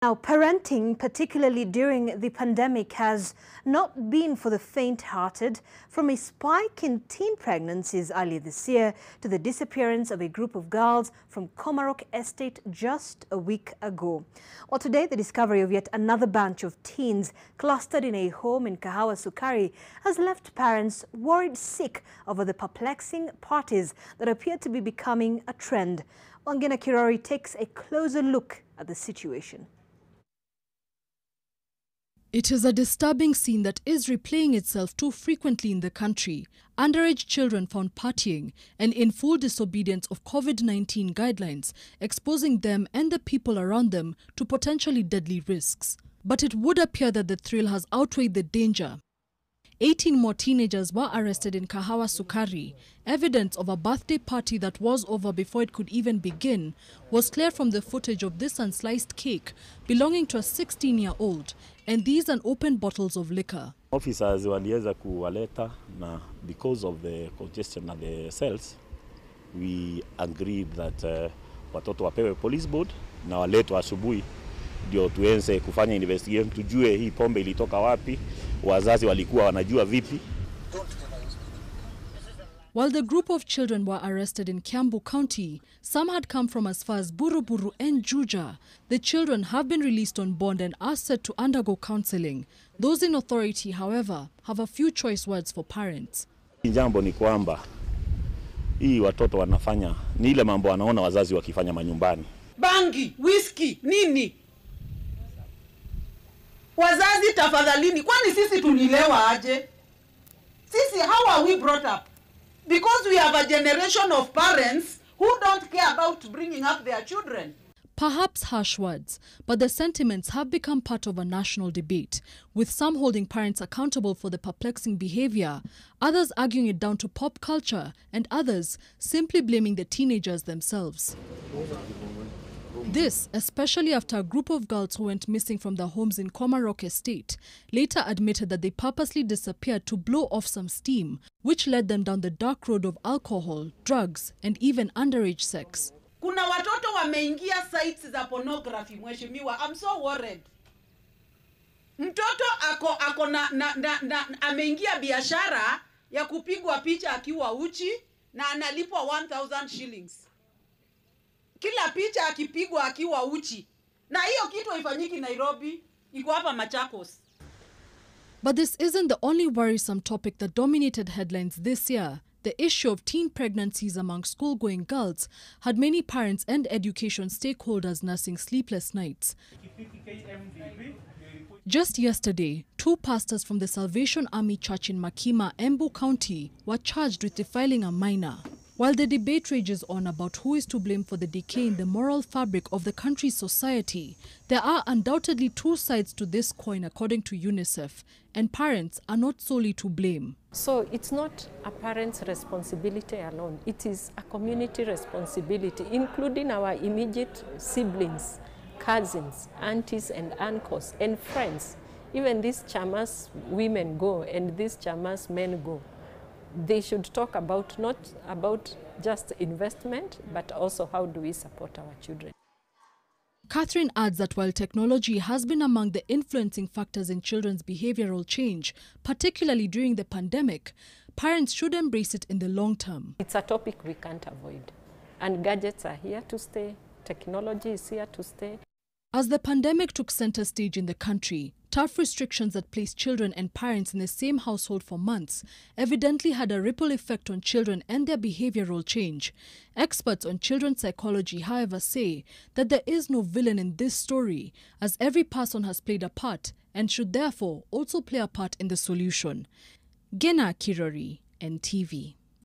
Now, parenting, particularly during the pandemic, has not been for the faint-hearted. From a spike in teen pregnancies earlier this year to the disappearance of a group of girls from Komarok Estate just a week ago. Well, today, the discovery of yet another bunch of teens clustered in a home in Kahawa Sukari has left parents worried sick over the perplexing parties that appear to be becoming a trend. Wangina Kirori takes a closer look at the situation. It is a disturbing scene that is replaying itself too frequently in the country. Underage children found partying and in full disobedience of COVID-19 guidelines, exposing them and the people around them to potentially deadly risks. But it would appear that the thrill has outweighed the danger. 18 more teenagers were arrested in Kahawa Sukari. Evidence of a birthday party that was over before it could even begin was clear from the footage of this unsliced cake belonging to a 16-year-old and these unopened bottles of liquor. Officers waliweza kuwaleta na because of the congestion at the cells, we agreed that watoto wapewe police board na waletwe asubuhi ndio tuenze kufanya investigation, tujue hii pombe ilitoka wapi, wazazi walikuwa wanajua vipi. While the group of children were arrested in Kiambu County, some had come from as far as Buruburu and Juja. The children have been released on bond and are set to undergo counseling. Those in authority, however, have a few choice words for parents. Jambo ni kwamba hii watoto wanafanya ni ile mambo wanaona wazazi wakifanya manyumbani. Bangi, whiskey, nini? Wazazi tafadhalini, kwani sisi tulilewa aje? Sisi, how are we brought up? Because we have a generation of parents who don't care about bringing up their children. Perhaps harsh words, but the sentiments have become part of a national debate, with some holding parents accountable for the perplexing behavior, others arguing it down to pop culture, and others simply blaming the teenagers themselves. This, especially after a group of girls who went missing from their homes in Komarok Estate later admitted that they purposely disappeared to blow off some steam, which led them down the dark road of alcohol, drugs, and even underage sex. Kuna watoto wameingia sites za pornography, mheshimiwa. I'm so worried. Mtoto ako ameingia biashara ya kupigwa picha akiwa uchi na analipwa 1,000 shillings. Kila picha akipigwa akiwa uchi. Na hiyo kitu haifanyiki Nairobi, iko hapa Machakos. But this isn't the only worrisome topic that dominated headlines this year. The issue of teen pregnancies among school-going girls had many parents and education stakeholders nursing sleepless nights. Just yesterday, 2 pastors from the Salvation Army Church in Makima, Embu County, were charged with defiling a minor. While the debate rages on about who is to blame for the decay in the moral fabric of the country's society, there are undoubtedly 2 sides to this coin according to UNICEF, and parents are not solely to blame. So it's not a parent's responsibility alone, it is a community responsibility, including our immediate siblings, cousins, aunties and uncles, and friends. Even these chamas women go and these chamas men go. They should talk about not about just investment, but also how do we support our children. Catherine adds that while technology has been among the influencing factors in children's behavioral change, particularly during the pandemic, parents should embrace it in the long term. It's a topic we can't avoid, and gadgets are here to stay. Technology is here to stay. As the pandemic took center stage in the country, tough restrictions that placed children and parents in the same household for months evidently had a ripple effect on children and their behavioral change. Experts on children's psychology, however, say that there is no villain in this story, as every person has played a part and should therefore also play a part in the solution. Gena Kirori, NTV.